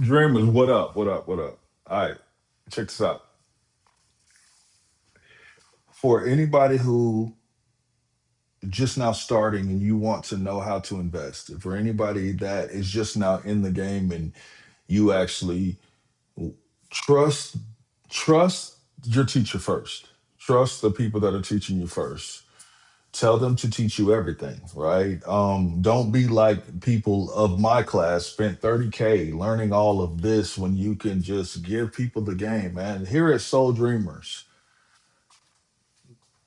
Dreamers, what up? What up? What up? All right, check this out. For anybody who just now starting and you want to know how to invest, for anybody that is just now in the game and you actually trust trust your teacher first. Trust the people that are teaching you first. Tell them to teach you everything, right? Don't be like people of my class spent 30K learning all of this when you can just give people the game, man. Here at Soul Dreamers,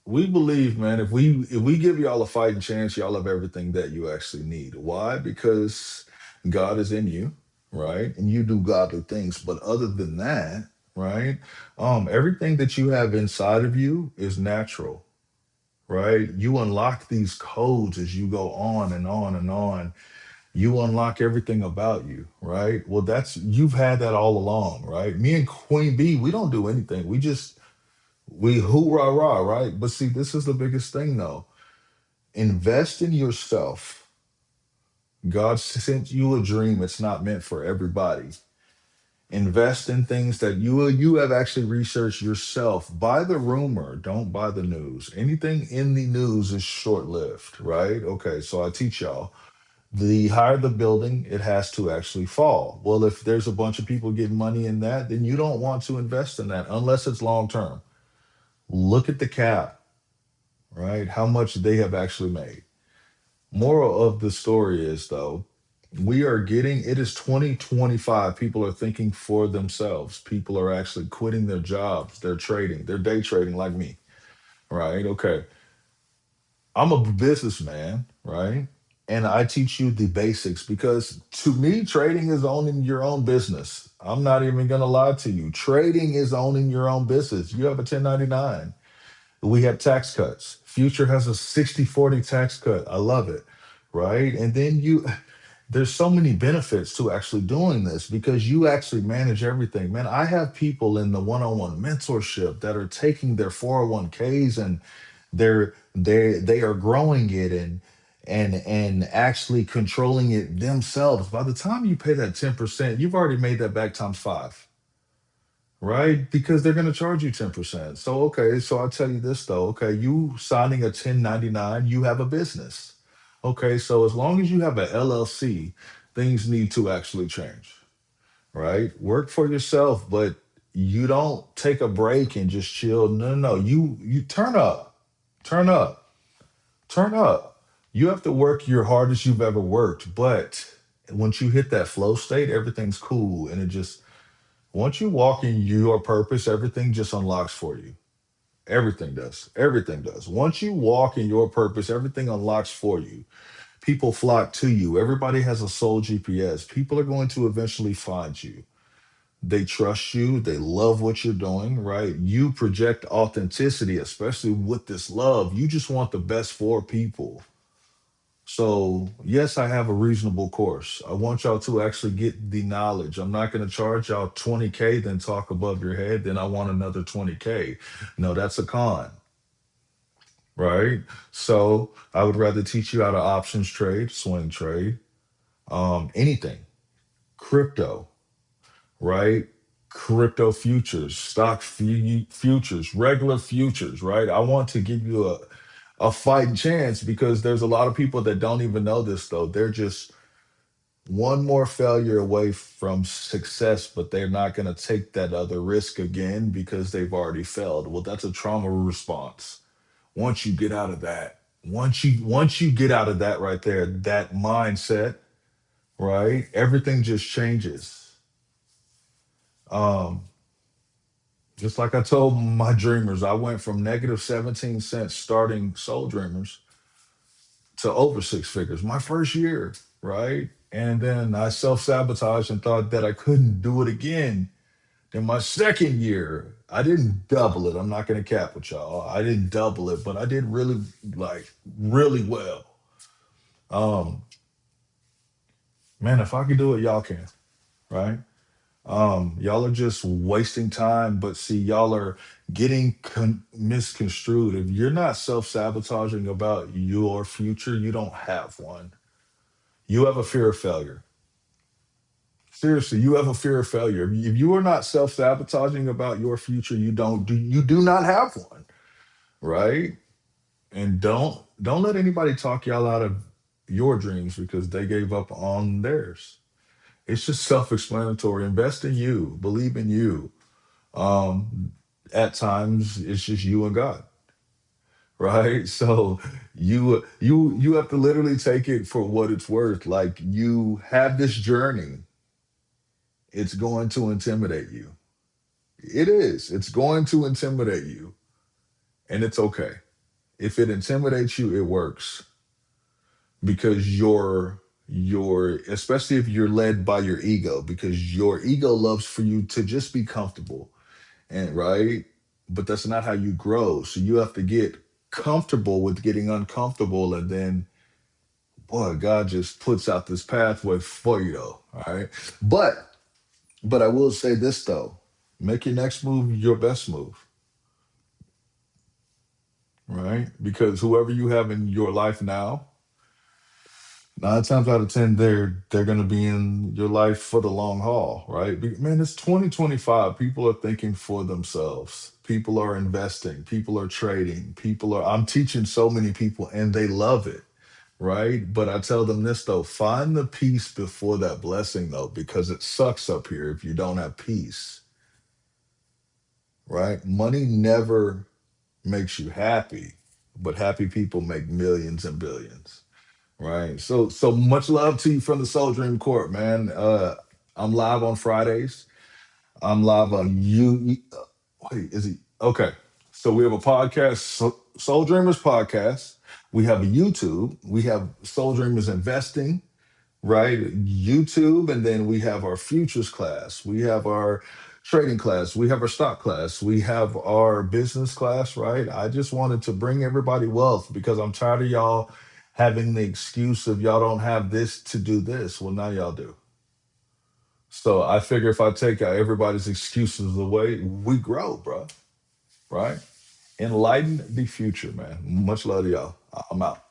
we believe, man, if we give y'all a fighting chance, y'all have everything that you actually need. Why? Because God is in you, right? And you do godly things. But other than that, right? Everything that you have inside of you is natural, right? You unlock these codes as you go on and on and on. You unlock everything about you, right? Well, that's you've had that all along, right? Me and Queen B, we don't do anything. We hoorah rah, right? But see, this is the biggest thing though. Invest in yourself. God sent you a dream. It's not meant for everybody. Invest in things that you have actually researched yourself. Buy the rumor, don't buy the news. Anything in the news is short-lived, right? Okay, so I teach y'all. The higher the building, it has to actually fall. Well, if there's a bunch of people getting money in that, then you don't want to invest in that unless it's long term. Look at the cap, right? How much they have actually made. Moral of the story is though, we are getting it is 2025. People are thinking for themselves. People are actually quitting their jobs. They're trading. They're day trading like me, right? Okay. I'm a businessman, right? And I teach you the basics because to me, trading is owning your own business. I'm not even going to lie to you. Trading is owning your own business. You have a 1099. We have tax cuts. Future has a 60/40 tax cut. I love it. Right. And then there's so many benefits to actually doing this because you actually manage everything. Man, I have people in the one on one mentorship that are taking their 401ks and they are growing it and actually controlling it themselves. By the time you pay that 10%, you've already made that back times five, right? Because they're going to charge you 10%. So, okay, so I'll tell you this though. Okay, you signing a 1099, you have a business. Okay, so as long as you have an LLC, things need to actually change, right? Work for yourself, but you don't take a break and just chill. No, no, no. You turn up, turn up. You have to work your hardest you've ever worked, but once you hit that flow state, everything's cool and it just once you walk in your purpose, everything just unlocks for you. Everything does. Everything does. Once you walk in your purpose, everything unlocks for you. People flock to you. Everybody has a soul GPS. People are going to eventually find you. They trust you. They love what you're doing, right? You project authenticity, especially with this love. You just want the best for people. So, yes, I have a reasonable course. I want y'all to actually get the knowledge. I'm not going to charge y'all 20K, then talk above your head, then I want another 20K. No, that's a con, right? So, I would rather teach you how to options trade, swing trade, anything, crypto, right? Crypto futures, futures, regular futures, right? I want to give you a fighting chance because there's a lot of people that don't even know this though. They're just one more failure away from success, but they're not going to take that other risk again because they've already failed. Well, that's a trauma response. Once you get out of that, once you get out of that right there, that mindset, right? Everything just changes. Um, just like I told my dreamers, I went from negative 17 cents starting Soul Dreamers to over six figures my first year, right? And then I self sabotaged and thought that I couldn't do it again. In my second year, I didn't double it. I'm not going to cap with y'all. I didn't double it, but I did really, like, really well. Um, Man, if I can do it, y'all can, right? Y'all are just wasting time, but see, y'all are getting misconstrued. If you're not self sabotaging about your future, you don't have one. You have a fear of failure. Seriously, you have a fear of failure. If you are not self-sabotaging about your future, you do not have one, right? And don't let anybody talk y'all out of your dreams because they gave up on theirs. It's just self-explanatory. Invest in you, believe in you. Um, at times it's just you and God, right? So you have to literally take it for what it's worth. Like you have this journey, it's going to intimidate you. It is. It's going to intimidate you, and it's okay. If it intimidates you, it works because you're especially if you're led by your ego because your ego loves for you to just be comfortable and right, but that's not how you grow. So you have to get comfortable with getting uncomfortable, and then boy, God just puts out this pathway for you though. All right. But I will say this though. Make your next move your best move, right? Because whoever you have in your life now, 9 times out of 10, they're gonna be in your life for the long haul, right? Man, it's 2025. People are thinking for themselves. People are investing. People are trading. People are. I'm teaching so many people, and they love it, right? But I tell them this though: find the peace before that blessing, though, because it sucks up here if you don't have peace, right? Money never makes you happy, but happy people make millions and billions. Right. So much love to you from the Soul Dream Court, man. I'm live on Fridays. I'm live on you. Wait, is he okay? So we have a podcast, Soul Dreamers podcast. We have a YouTube. We have Soul Dreamers Investing, right? YouTube, and then we have our futures class. We have our trading class. We have our stock class. We have our business class, right? I just wanted to bring everybody wealth because I'm tired of y'all having the excuse of y'all don't have this to do this. Well, now y'all do. So I figure if I take out everybody's excuses away, we grow, bro. Right? Enlighten the future, man. Much love to y'all. I'm out.